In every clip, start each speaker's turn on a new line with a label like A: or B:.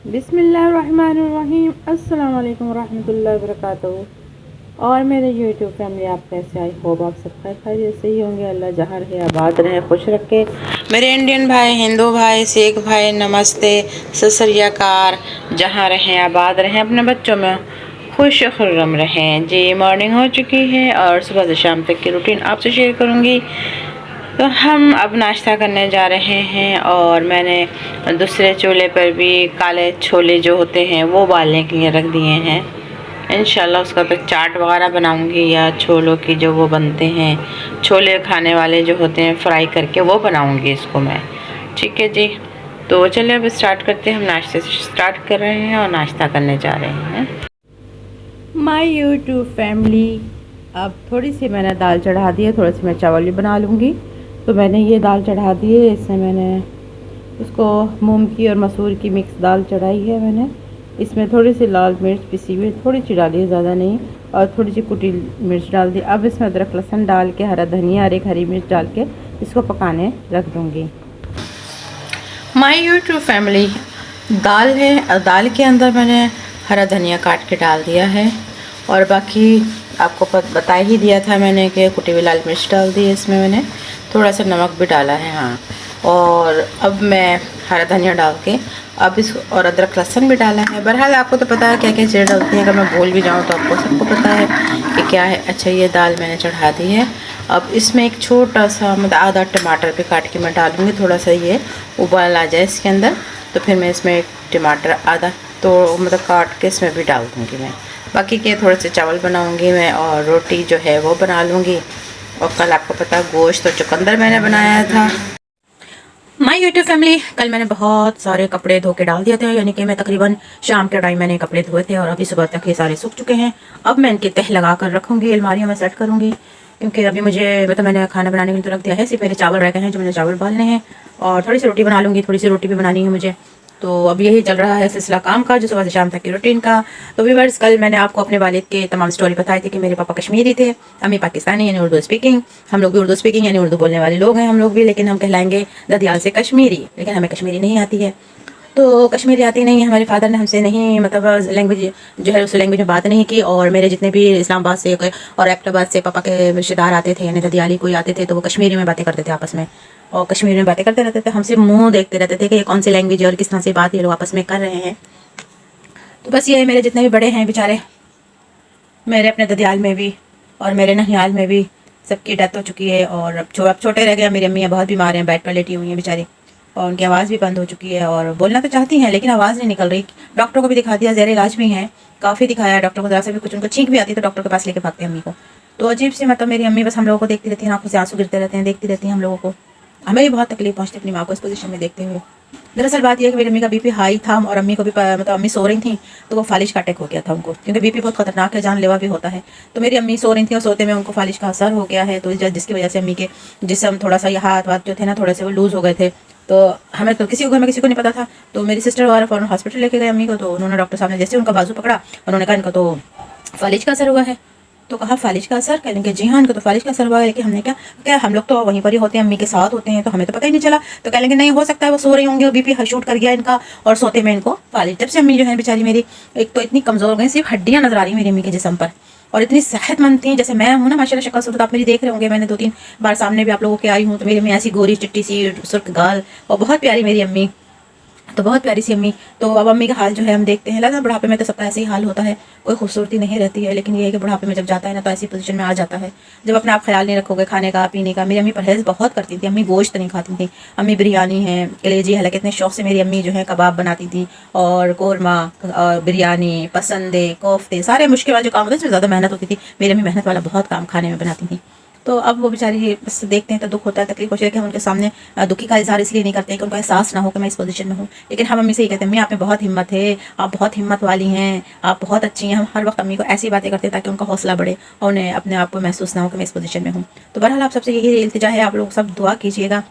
A: बिस्मिल्लाहिर्रहमानिर्रहीम। अस्सलाम वालेकुम रहमतुल्लाहि वबरकातुहू। और मेरे यूट्यूब फैमिली, आप कैसे? आई होप आप सब खैरियत से ही होंगे। अल्लाह जहाँ रहे आबाद रहे, खुश रखे। मेरे इंडियन भाई, हिंदू भाई, सिख भाई, नमस्ते, सत श्री अकाल। जहाँ रहें आबाद रहें, अपने बच्चों में खुश खुर्रम रहें। जी, मॉर्निंग हो चुकी है और सुबह से शाम तक की रूटीन आपसे शेयर करूँगी। तो हम अब नाश्ता करने जा रहे हैं और मैंने दूसरे चूल्हे पर भी काले छोले जो होते हैं वो उबालने के लिए रख दिए हैं। इंशाल्लाह उसका तो चाट वगैरह बनाऊंगी, या छोलों की जो वो बनते हैं, छोले खाने वाले जो होते हैं फ्राई करके, वो बनाऊंगी इसको मैं। ठीक है जी, तो चलिए अब स्टार्ट करते हैं। हम नाश्ते से स्टार्ट कर रहे हैं और नाश्ता करने जा रहे हैं। माय यूट्यूब फैमिली, अब थोड़ी सी मैंने दाल चढ़ा दी है, थोड़ी सी मैं चावल भी बना लूँगी। तो मैंने ये दाल चढ़ा दी है, इसमें मैंने उसको मूंग की और मसूर की मिक्स दाल चढ़ाई है मैंने। इसमें थोड़ी सी लाल मिर्च पिसी हुई थोड़ी सी डाली है, ज़्यादा नहीं, और थोड़ी सी कुटी मिर्च डाल दी। अब इसमें अदरक लहसुन डाल के, हरा धनिया और एक हरी मिर्च डाल के इसको पकाने रख दूँगी। माय यूट्यूब फैमिली, दाल है और दाल के अंदर मैंने हरा धनिया काट के डाल दिया है, और बाकी आपको बता ही दिया था मैंने कि कुटी हुई लाल मिर्च डाल दी है। इसमें मैंने थोड़ा सा नमक भी डाला है, हाँ। और अब मैं हरा धनिया डाल के अब इस और अदरक लहसुन भी डाला है। बहरहाल आपको तो पता है क्या क्या चीज़ें डलती हैं, अगर मैं भूल भी जाऊँ तो आपको सबको पता है कि क्या है। अच्छा, ये दाल मैंने चढ़ा दी है। अब इसमें एक छोटा सा मतलब आधा टमाटर भी काट के मैं डालूँगी, थोड़ा सा ये उबाल आ जाए इसके अंदर, तो फिर मैं इसमें एक टमाटर आधा तो मतलब काट के इसमें भी डाल दूँगी मैं। बाकी के थोड़े से चावल बनाऊँगी मैं और रोटी जो है वो बना लूँगी। और कल आपको पता है गोश्त और चुकंदर मैंने बनाया था। माय यूट्यूब फैमिली, कल मैंने बहुत सारे कपड़े धो के डाल दिए थे, यानी कि मैं तकरीबन शाम के टाइम मैंने कपड़े धोए थे और अभी सुबह तक ये सारे सूख चुके हैं। अब मैं इनकी तह लगा कर रखूँगी, अलमारियों में सेट करूँगी, क्योंकि अभी मुझे मतलब मैंने खाना बनाने के लिए तो रख दिया है। सिर्फ मेरे चावल रह गए हैं जो मुझे चावल उबालने हैं, और थोड़ी सी रोटी बना लूँगी, थोड़ी सी रोटी भी बनानी है मुझे। तो अब यही चल रहा है सिलसिला काम का, जो सुबह से शाम तक की रूटीन का। तो व्यूअर्स, कल मैंने आपको अपने वालिद के तमाम स्टोरी बताई थी कि मेरे पापा कश्मीरी थे, अम्मी पाकिस्तानी यानी उर्दू स्पीकिंग। हम लोग भी उर्दू स्पीकिंग यानी उर्दू बोलने वाले लोग हैं हम लोग भी, लेकिन हम कहलाएंगे ददियाल से कश्मीरी, लेकिन हमें कश्मीरी नहीं आती है। तो कश्मीरी आती नहीं है, हमारे फादर ने हमसे नहीं मतलब लैंग्वेज जो है उस लैंग्वेज में बात नहीं की। और मेरे जितने भी इस्लामाबाद से और एबटाबाद से पापा के रिश्तेदार आते थे यानी ददियाली कोई आते थे, तो वो कश्मीरी में बातें करते थे आपस में, और कश्मीरी में बातें करते रहते थे। हमसे मुंह देखते रहते थे कि ये कौन सी लैंग्वेज है और किस तरह से बात ये लोग आपस में कर रहे हैं। तो बस ये मेरे जितने भी बड़े हैं बेचारे, मेरे अपने ददियाल में भी और मेरे ननिहाल में भी सबकी डेथ हो चुकी है। और अब छोटे रह गए। मेरी अम्मी बहुत बीमार हैं, बेड पर लेटी हुई हैं बेचारी, और उनकी आवाज़ भी बंद हो चुकी है, और बोलना तो चाहती हैं लेकिन आवाज़ नहीं निकल रही। डॉक्टर को भी दिखा दिया, ज़ेर इलाज भी हैं, काफ़ी दिखाया डॉक्टर को, ज़रा से भी कुछ उनको छींक भी आती तो डॉक्टर के पास लेके भागते हैं अम्मी को। तो अजीब से मतलब मेरी अम्मी बस हम लोगों को देखती रहती हैं, आंखों से आंसू गिरते रहते हैं, देखती रहती हैं हम लोगों को। हमें भी बहुत तकलीफ पहुंचती अपनी माँ को इस पोजीशन में देखते हुए। दरअसल बात यह है कि मेरी अम्मी का बीपी हाई था, और अम्मी को भी मतलब अम्मी सो रही थी तो वो फालिश का अटैक हो गया था उनको, क्योंकि बीपी बहुत खतरनाक है, जानलेवा भी होता है। तो मेरी अम्मी सो रही थी और सोते में उनको फालिश का असर हो गया है, तो जिसकी वजह से अम्मी के जिसम थोड़ा सा, ये हाथ वाथ जो थे ना थोड़े से वो लूज़ हो गए थे। तो हमें तो किसी को घर में किसी को नहीं पता था। तो मेरी सिस्टर वगैरह फ़ौरन हॉस्पिटल लेके गए अम्मी को, तो उन्होंने डॉक्टर साहब ने जैसे उनका बाजू पकड़ा, उन्होंने कहा इनका तो फालिज का असर हुआ है। तो कहा फालिज का असर, कहेंगे जी हाँ इनको तो फालिज का असर हुआ है। लेकिन हमने क्या क्या हम लोग तो वहीं पर ही होते हैं, अम्मी के साथ होते हैं, तो हमें तो पता ही नहीं चला। तो कहेंगे नहीं, हो सकता है वो सो रही होंगे, बीपी शूट कर गया इनका और सोते में इनको फालिज। जब से अम्मी जो है बेचारी मेरी एक तो इतनी कमज़ोर हो गई, सिर्फ हड्डियाँ नजर आ रही मेरी अम्मी के जिसम पर, और इतनी सेहतमंद थी जैसे मैं हूँ ना माशाल्लाह। शक्ल सूरत आप मेरी देख रहे होंगे, मैंने 2-3 बार सामने भी आप लोगों के आई हूँ। तो मेरी अम्मी ऐसी गोरी चिट्टी सी सुर्ख गाल और बहुत प्यारी मेरी अम्मी, तो बहुत प्यारी सी अम्मी। तो अब अम्मी का हाल जो है हम देखते हैं, लगता है बुढ़ापे में तो सबका ऐसे ही हाल होता है, कोई खूबसूरती नहीं रहती है। लेकिन ये है कि बुढ़ापे में जब जाता है ना तो ऐसी पोजीशन में आ जाता है जब अपने आप ख्याल नहीं रखोगे खाने का पीने का। मेरी अम्मी परहेज़ बहुत करती थी, अम्मी गोश्त नहीं खाती थी, अम्मी बिरयानी है कलेजी, हालांकि इतने शौक से मेरी अम्मी जो है कबाब बनाती थी, और कौरमा और बिरयानी पसंदे कोफ्ते, सारे मुश्किल वाले जो काम होते हैं इसमें ज़्यादा मेहनत होती थी। मेरी अम्मी मेहनत वाला बहुत काम खाने में बनाती थी। तो अब वो बेचारी बस देखते हैं तो दुख होता है, तकलीफ होती है कि हम उनके सामने दुखी का इजहार इसलिए नहीं करते हैं कि उनको एहसास ना हो कि मैं इस पोजीशन में हूँ। लेकिन हम अम्मी से ही कहते हैं अम्मी आप में बहुत हिम्मत है, आप बहुत हिम्मत वाली हैं, आप बहुत अच्छी हैं। हम हर वक्त अम्मी को ऐसी बातें करते हैं ताकि उनका हौसला बढ़े और उन्हें अपने आप को महसूस ना हो कि मैं इस पोजीशन में हूँ। तो बहरहाल आप सबसे यही इल्तिजा है, आप लोग सब दुआ कीजिएगा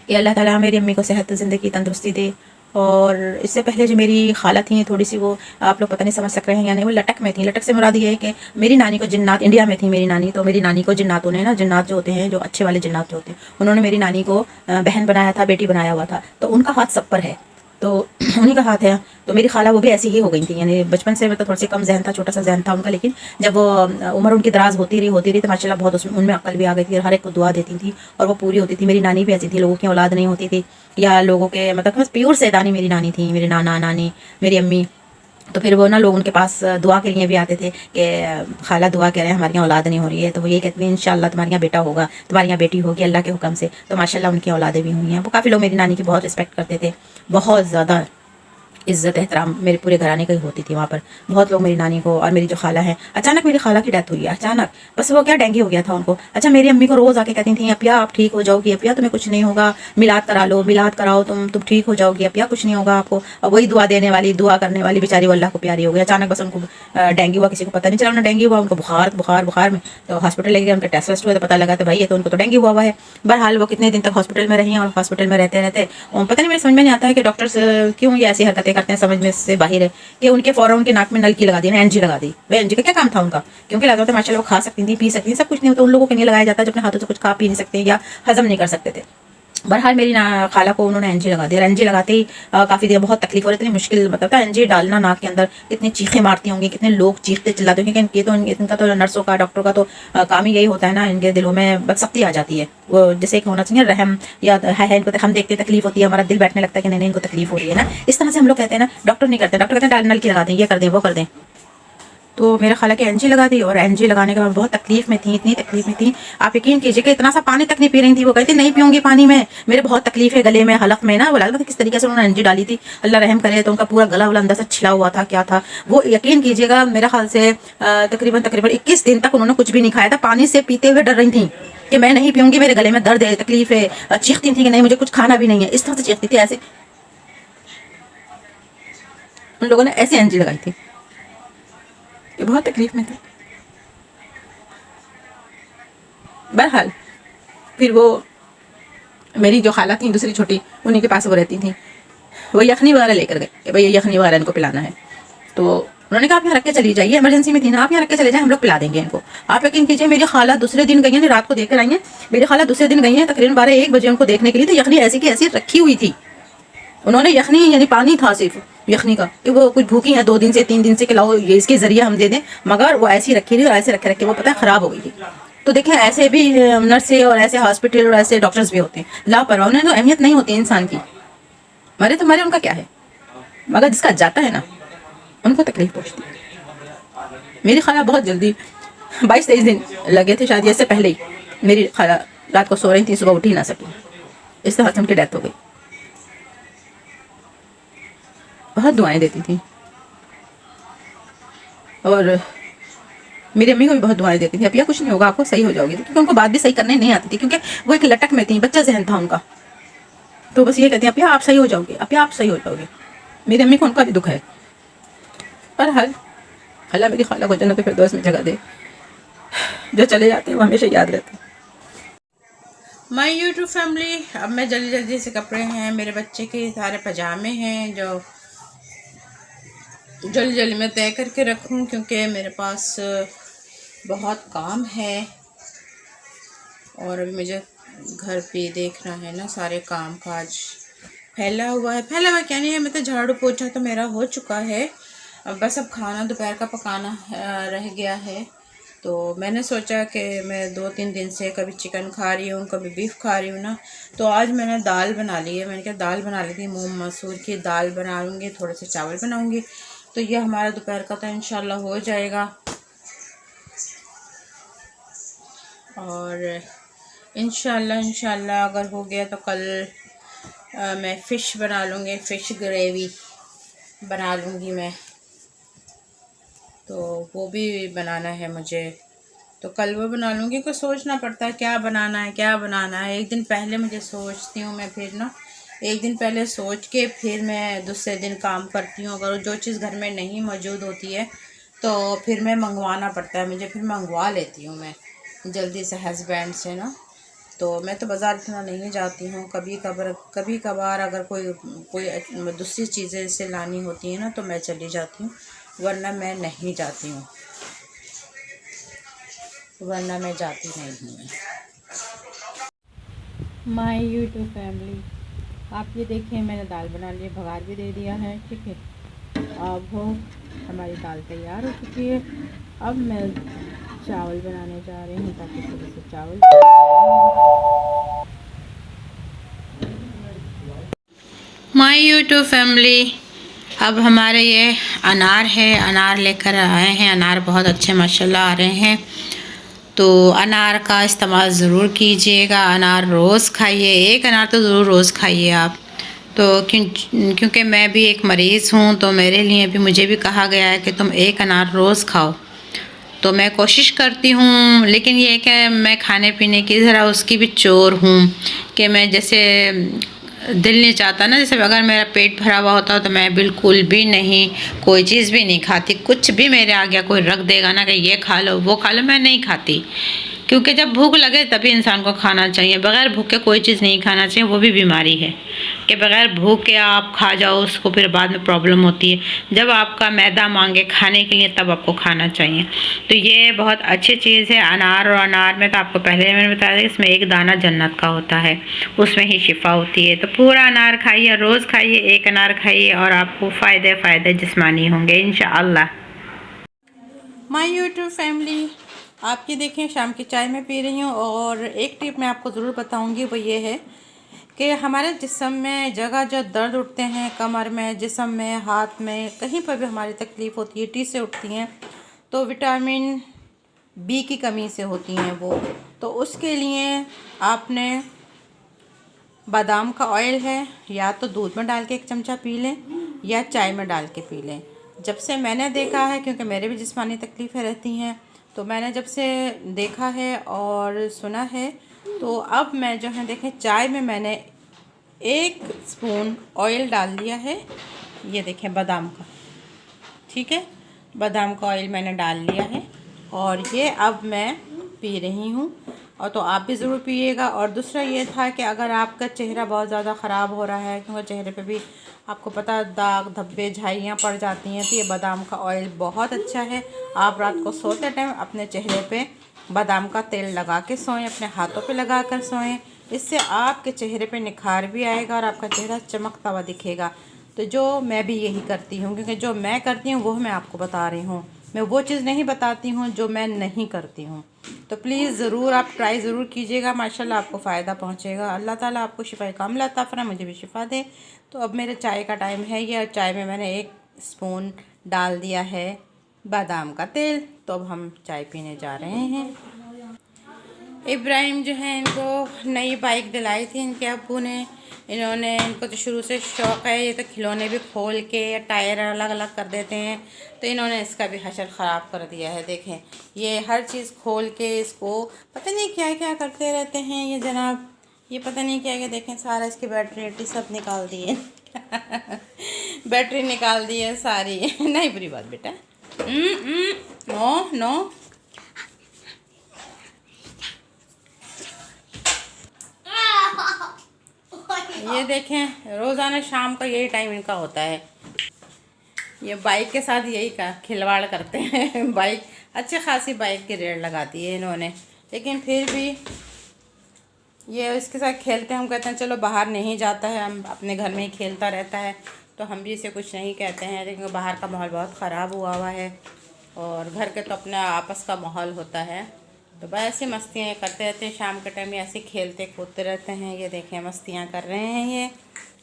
A: कि अल्लाह ताला मेरी अम्मी को सेहत ज़िंदगी तंदुरुस्ती दे। और इससे पहले जो मेरी खाला थी थोड़ी सी, वो आप लोग पता नहीं समझ सक रहे हैं या नहीं, वो लटक में थी। लटक से मुराद ये है कि मेरी नानी को जिन्नात, इंडिया में थी मेरी नानी, तो मेरी नानी को जिन्नातों ने ना, जिन्नात जो होते हैं जो अच्छे वाले जिन्नात जो होते हैं, उन्होंने मेरी नानी को बहन बनाया था, बेटी बनाया हुआ था, तो उनका हाथ सब पर है।
B: तो उन्हीं का हाथ है। तो मेरी खाला वो भी ऐसी ही हो गई थी, यानी बचपन से मतलब थोड़ा सी कम जहन था, छोटा सा जहन था उनका, लेकिन जब वो उम्र उनकी दराज होती रही तो माशाल्लाह बहुत उसमें उनमें अक्ल भी आ गई थी, हर एक को दुआ देती थी और वो पूरी होती थी। मेरी नानी भी ऐसी थी, लोगों की औलाद नहीं होती थी या लोगों के मतलब बस प्योर सैदानी मेरी नानी थी, मेरे नाना नानी मेरी अम्मी। तो फिर वो ना लोग उनके पास दुआ के लिए भी आते थे कि खाला दुआ कह रहे हैं हमारी यहाँ औलाद नहीं हो रही है, तो वो ये कहते हैं इंशाल्लाह तुम्हारी यहाँ बेटा होगा, तुम्हारी यहाँ बेटी होगी अल्लाह के हुक्म से। तो माशाल्लाह उनकी औलादें भी हुई हैं। वो काफ़ी लोग मेरी नानी की बहुत रिस्पेक्ट करते थे, बहुत ज़्यादा इज्जत एहतराम मेरे पूरे घराने की होती थी वहाँ पर। बहुत लोग मेरी नानी को और मेरी जो खाला है, अचानक मेरी खाला की डेथ हुई है अचानक, बस वो क्या डेंगू हो गया था उनको। अच्छा मेरी अम्मी को रोज़ आके कहती थी अपिया आप ठीक हो जाओगी, अपिया तुम्हें कुछ नहीं होगा, मिलाद करा लो, मिलाद कराओ, तुम ठीक हो जाओगी, अपिया कुछ नहीं होगा आपको। और वही दुआ देने वाली दुआ करने वाली बेचारी वो अल्लाह को प्यारी हो गई। अचानक बस उनको डेंगू हुआ, किसी को पता नहीं चला उन्हें डेंगू हुआ, उनको बुखार बुखार बुखार में तो हॉस्पिटल ले गए, उनका टेस्ट वेस्ट हुआ तो पता लगा तो भाई ये तो उनको तो डेंगू हुआ है। बहरहाल वो कितने दिन तक हॉस्पिटल में रही हैं और हॉस्पिटल में रहते रहते पता नहीं मेरे समझ में नहीं आता है कि डॉक्टर्स क्यों ये ऐसी हरकतें करते हैं, समझ में से बाहर है कि उनके फौरन उनके नाक में नलकी लगा दी ना, एनजी लगा दी। वे एनजी का क्या काम था उनका, क्योंकि लगता था माशाल्लाह वो खा सकती थी पी सकती थी, सब कुछ नहीं होता उन लोगों के लिए लगाया जाता है जो अपने हाथों से कुछ खा पी नहीं सकते या हजम नहीं कर सकते थे। बहरहाल मेरी खाला को उन्होंने एनजी लगा दिया। एनजी लगाते ही काफ़ी देर बहुत तकलीफ हो रही, इतनी मुश्किल मतलब था एनजी डालना नाक के अंदर, कितनी चीखें मारती होंगी, कितने लोग चीखते चिल्लाते होंगे, क्योंकि तो इनका तो नर्सों का डॉक्टरों का तो काम ही यही होता है ना, इनके दिलों में बदसख्ती आ जाती है। वो जैसे एक होना चाहिए रहम या है इनको, हम देखते तकलीफ होती है हमारा दिल बैठने लगता है कि नहीं नहीं इनको तकलीफ हो रही है ना, इस तरह से हम लोग कहते हैं ना। डॉक्टर नहीं करते, डॉक्टर कहते हैं नल की लगा दें, ये कर दें वो कर दें। तो मेरा खाला के एनजी लगा दी और एनजी लगाने के बाद बहुत तकलीफ में थी, इतनी तकलीफ में थी आप यकीन कीजिए कि इतना सा पानी तक नहीं पी रही थी। वो कहती नहीं पीऊंगी पानी में, मेरे बहुत तकलीफ है गले में हलक में ना। वो लगता था किस तरीके से उन्होंने एनजी डाली थी, अल्लाह रहम करे। तो उनका पूरा गला वाला अंदर से छिला हुआ था, क्या था वो यकीन कीजिएगा। मेरा ख्याल से तकरीबन तकरीबन 21 दिन तक उन्होंने कुछ भी नहीं खाया था, पानी से पीते हुए डर रही थी कि मैं नहीं पीऊंगी, मेरे गले में दर्द है, तकलीफ है। चीखती थी कि नहीं मुझे कुछ खाना भी नहीं है, इस तरह से चीखती थी। ऐसे उन लोगों ने ऐसे एनजी लगाई थी कि बहुत तकलीफ में थी। बहरहाल फिर वो मेरी जो खाला थी दूसरी छोटी, उन्हीं के पास वो रहती थी, वो यखनी वगैरह लेकर गए कि भाई यखनी वगैरह इनको पिलाना है। तो उन्होंने कहा आप यहाँ रख के चली जाइए, इमरजेंसी में थी ना, आप यहाँ रख के चले जाए, हम लोग पिला देंगे इनको। आप यकीन कीजिए मेरी खाला दूसरे दिन गई है, रात को देखकर आई है। मेरी खाला दूसरे दिन गई है तकरीबन 12-1 बजे उनको देखने के लिए, तो यखनी ऐसी की ऐसी रखी हुई थी। उन्होंने यखनी यानी पानी था सिर्फ यखनी का कि वो कुछ भूखी है 2 दिन से 3 दिन से, खिलाओ ये इसके जरिए हम दे दें, मगर वो ऐसी रखी थी और ऐसे रखे रखे वो पता है खराब हो गई थी। तो देखें ऐसे भी नर्सें और ऐसे हॉस्पिटल और ऐसे डॉक्टर्स भी होते हैं लापरवाह, उन्हें तो अहमियत नहीं होती इंसान की। मरे तो मरे, उनका क्या है, मगर जिसका जाता है ना उनको तकलीफ पहुंचती है। मेरी खाला बहुत जल्दी 22-23 दिन लगे थे शादी से पहले ही मेरी खाला रात को सो रही थी, सुबह उठ ही ना सकी, इस तरह से उनकी डेथ हो गई। बहुत दुआएं देती थी और मेरी अम्मी को भी बहुत दुआएं देती थी अपिया कुछ नहीं होगा आपको, सही हो जाओगी, क्योंकि उनको बात भी सही करने नहीं आती थी, क्योंकि वो एक लटक में थी, बच्चा जहन था उनका। तो बस ये कहती हैं अपिया आप सही हो जाओगे, अपिया आप सही हो जाओगे। मेरी अम्मी को उनका भी दुख है। पर हल अल्लाह मेरी खाला को जन्नत फिरदौस में जगह दे, जो चले जाते हैं वो हमेशा याद रहते हैं।
A: माय यूट्यूब फैमिली, अब मैं जल्दी जल्दी से कपड़े हैं, मेरे बच्चे के सारे पजामे हैं जो जल्दी जल्दी मैं तय करके रखूं, क्योंकि मेरे पास बहुत काम है और अभी मुझे घर पे देखना है ना, सारे काम काज फैला हुआ है। फैला हुआ क्या नहीं है, मतलब झाड़ू पोछा तो मेरा हो चुका है, अब बस अब खाना दोपहर का पकाना रह गया है। तो मैंने सोचा कि मैं 2-3 दिन से कभी चिकन खा रही हूँ कभी बीफ खा रही हूँ ना, तो आज मैंने दाल बना ली है। मैंने कहा दाल बना ली थी, मूंग मसूर की दाल बना लूँगी, थोड़े से चावल बनाऊँगी, तो ये हमारा दोपहर का तो इंशाल्लाह हो जाएगा। और इंशाल्लाह अगर हो गया तो कल मैं फ़िश बना लूँगी, फ़िश ग्रेवी बना लूँगी मैं, तो वो भी बनाना है मुझे, तो कल वो बना लूँगी। कुछ सोचना पड़ता है क्या बनाना है क्या बनाना है, एक दिन पहले मुझे सोचती हूँ मैं, फिर ना एक दिन पहले सोच के फिर मैं दूसरे दिन काम करती हूँ। अगर जो चीज़ घर में नहीं मौजूद होती है तो फिर मैं मंगवाना पड़ता है मुझे, फिर मंगवा लेती हूँ मैं जल्दी से हस्बैंड से ना। तो मैं तो बाज़ार इतना नहीं जाती हूँ, कभी कभार अगर कोई दूसरी चीज़ें से लानी होती है ना तो मैं चली जाती हूँ, वरना मैं नहीं जाती हूँ, वरना मैं जाती नहीं हूँ। माय यूट्यूब फैमिली, आप ये देखिए मैंने दाल बना ली, बघार भी दे दिया है, ठीक है। अब हमारी दाल तैयार हो चुकी है। अब मैं चावल बनाने जा रही हूँ ताकि थोड़े से चावल। माय यूट्यूब फैमिली, अब हमारे ये अनार है, अनार लेकर आए हैं। अनार बहुत अच्छे माशाल्लाह आ रहे हैं, तो अनार का इस्तेमाल ज़रूर कीजिएगा। अनार रोज़ खाइए, एक अनार तो ज़रूर रोज़ खाइए आप। तो क्योंकि मैं भी एक मरीज़ हूँ, तो मेरे लिए भी मुझे भी कहा गया है कि तुम एक अनार रोज़ खाओ। तो मैं कोशिश करती हूँ, लेकिन ये कि मैं खाने पीने की ज़रा उसकी भी चोर हूँ कि मैं जैसे दिल नहीं चाहता ना, जैसे अगर मेरा पेट भरा हुआ होता तो मैं बिल्कुल भी नहीं, कोई चीज़ भी नहीं खाती। कुछ भी मेरे आगे कोई रख देगा ना कि ये खा लो वो खा लो, मैं नहीं खाती। क्योंकि जब भूख लगे तभी इंसान को खाना चाहिए, बग़ैर भूखे कोई चीज़ नहीं खाना चाहिए। वो भी बीमारी है कि बग़ैर भूख के आप खा जाओ, उसको फिर बाद में प्रॉब्लम होती है। जब आपका मैदा मांगे खाने के लिए तब आपको खाना चाहिए। तो ये बहुत अच्छी चीज़ है अनार। और अनार में तो आपको पहले मैंने बताया था, इसमें एक दाना जन्नत का होता है, उसमें ही शिफा होती है। तो पूरा अनार खाइए, रोज़ खाइए, एक अनार खाइए और आपको फ़ायदे जिस्मानी होंगे इंशाअल्लाह। माय यूट्यूब फैमिली, आपकी देखें शाम की चाय मैं पी रही हूँ। और एक टिप मैं आपको ज़रूर बताऊँगी, वो ये है कि हमारे जिस्म में जगह जो दर्द उठते हैं, कमर में, जिस्म में, हाथ में, कहीं पर भी हमारी तकलीफ़ होती है, टी से उठती हैं, तो विटामिन बी की कमी से होती हैं वो। तो उसके लिए आपने बादाम का ऑयल है, या तो दूध में डाल के एक चमचा पी लें या चाय में डाल के पी लें। जब से मैंने देखा है, क्योंकि मेरे भी जिस्मानी तकलीफ़ें रहती हैं, तो मैंने जब से देखा है और सुना है, तो अब मैं जो है देखें चाय में मैंने 1 स्पून ऑयल डाल दिया है। ये देखें बादाम का, ठीक है, बादाम का ऑयल मैंने डाल लिया है और ये अब मैं पी रही हूँ। और तो आप भी ज़रूर पिएगा। और दूसरा ये था कि अगर आपका चेहरा बहुत ज़्यादा ख़राब हो रहा है, क्योंकि चेहरे पे भी आपको पता दाग धब्बे झाइयाँ पड़ जाती हैं, तो ये बादाम का ऑयल बहुत अच्छा है। आप रात को सोते टाइम अपने चेहरे पे बादाम का तेल लगा के सोएं, अपने हाथों पे लगा कर सोएं। इससे आपके चेहरे पे निखार भी आएगा और आपका चेहरा चमकता हुआ दिखेगा। तो जो मैं भी यही करती हूँ, क्योंकि जो मैं करती हूँ वो मैं आपको बता रही हूँ, मैं वो चीज़ नहीं बताती हूँ जो मैं नहीं करती हूँ। तो प्लीज़ ज़रूर आप ट्राई ज़रूर कीजिएगा, माशाल्लाह आपको फ़ायदा पहुँचेगा। अल्लाह ताला आपको शिफा कामिला अता फरमाए, मुझे भी शिफा दे। तो अब मेरे चाय का टाइम है, ये चाय में मैंने 1 स्पून डाल दिया है बादाम का तेल। तो अब हम चाय पीने जा रहे हैं। इब्राहिम जो है, इनको नई बाइक दिलाई थी इनके अब्बू ने। इनको तो शुरू से शौक़ है, ये तो खिलौने भी खोल के टायर अलग अलग कर देते हैं, तो इन्होंने इसका भी हशर ख़राब कर दिया है। देखें, ये हर चीज़ खोल के इसको पता नहीं क्या क्या करते रहते हैं ये जनाब। ये पता नहीं क्या क्या, देखें सारा इसकी बैटरी सब निकाल दिए बैटरी निकाल दी है सारी नहीं बुरी बात बेटा, नो नो। ये देखें रोज़ाना शाम का यही टाइम इनका होता है, ये बाइक के साथ यही का खिलवाड़ करते हैं बाइक अच्छी खासी बाइक की रेट लगाती है इन्होंने, लेकिन फिर भी ये इसके साथ खेलते हैं। हम कहते हैं चलो बाहर नहीं जाता है, हम अपने घर में ही खेलता रहता है, तो हम भी इसे कुछ नहीं कहते हैं। लेकिन बाहर का माहौल बहुत ख़राब हुआ है और घर के तो अपना आपस का माहौल होता है, तो बस ऐसी मस्तियाँ करते रहते हैं। शाम के टाइम ऐसे खेलते कूदते रहते हैं। ये देखें मस्तियाँ कर रहे हैं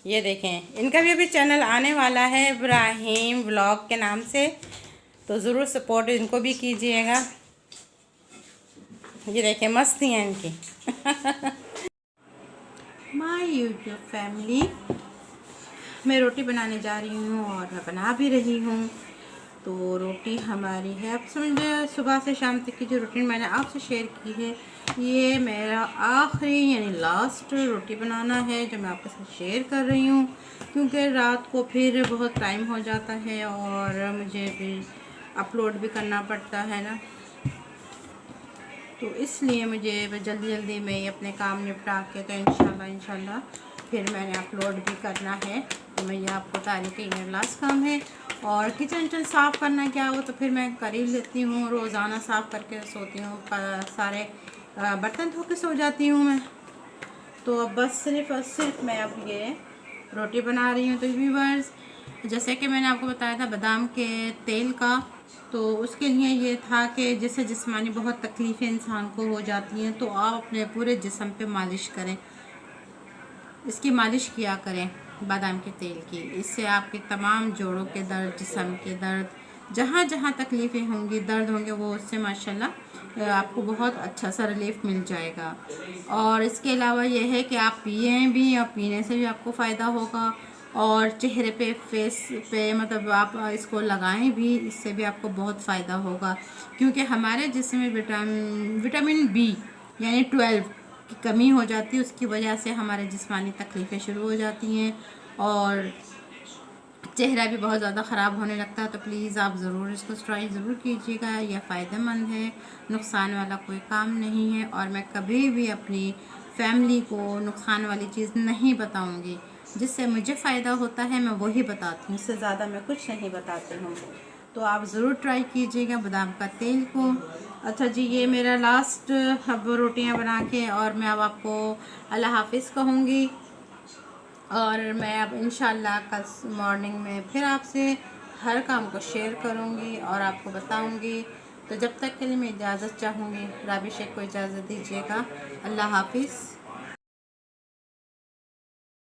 A: ये देखें। इनका भी अभी चैनल आने वाला है इब्राहिम व्लॉग के नाम से, तो ज़रूर सपोर्ट इनको भी कीजिएगा। ये देखें मस्तियाँ इनकी माय यूट्यूब फैमिली, मैं रोटी बनाने जा रही हूँ और मैं बना भी रही हूँ। तो रोटी हमारी है, अब समझे सुबह से शाम तक की जो रूटीन मैंने आपसे शेयर की है, ये मेरा आखिरी यानी लास्ट रोटी बनाना है जो मैं आपके साथ शेयर कर रही हूँ। क्योंकि रात को फिर बहुत टाइम हो जाता है और मुझे भी अपलोड भी करना पड़ता है ना, तो इसलिए मुझे जल्दी में अपने काम निपटा के तो इंशाल्लाह फिर मैंने अपलोड भी करना है। तो मैं ये आपको बता रही कि मेरा लास्ट काम है। और किचन साफ़ करना क्या हो तो फिर मैं कर ही लेती हूँ, रोज़ाना साफ़ करके सोती हूँ, सारे बर्तन धो के सो जाती हूँ मैं। तो अब बस सिर्फ मैं अब ये रोटी बना रही हूँ। तो व्यूअर्स, जैसे कि मैंने आपको बताया था बादाम के तेल का, तो उसके लिए ये था कि जैसे जिस्मानी बहुत तकलीफ़ें इंसान को हो जाती हैं, तो आप अपने पूरे जिस्म पे मालिश करें, इसकी मालिश किया करें बादाम के तेल की। इससे आपके तमाम जोड़ों के दर्द, जिस्म के दर्द, जहाँ जहाँ तकलीफ़ें होंगी, दर्द होंगे, वो उससे माशाल्लाह आपको बहुत अच्छा सा रिलीफ मिल जाएगा। और इसके अलावा यह है कि आप पिएं भी, और पीने से भी आपको फ़ायदा होगा। और चेहरे पे, फेस पे, मतलब आप इसको लगाएं भी, इससे भी आपको बहुत फ़ायदा होगा। क्योंकि हमारे जिस्म में विटामिन बी यानी 12 की कमी हो जाती है, उसकी वजह से हमारे जिस्मानी तकलीफ़ें शुरू हो जाती हैं और चेहरा भी बहुत ज़्यादा ख़राब होने लगता है। तो प्लीज़ आप ज़रूर इसको ट्राई ज़रूर कीजिएगा, यह फ़ायदेमंद है, नुकसान वाला कोई काम नहीं है। और मैं कभी भी अपनी फैमिली को नुकसान वाली चीज़ नहीं बताऊंगी। जिससे मुझे फ़ायदा होता है मैं वही बताती हूँ, इससे ज़्यादा मैं कुछ नहीं बताती हूँ। तो आप ज़रूर ट्राई कीजिएगा बादाम का तेल को। अच्छा जी, ये मेरा लास्ट अब रोटियाँ बना के, और मैं अब आपको अल्लाह हाफिज़ कहूँगी। और मैं अब इंशाल्लाह कल मॉर्निंग में फिर आपसे हर काम को शेयर करूँगी और आपको बताऊँगी। तो जब तक के लिए मैं इजाज़त चाहूँगी, राबी शेख को इजाज़त दीजिएगा। अल्लाह हाफिज़।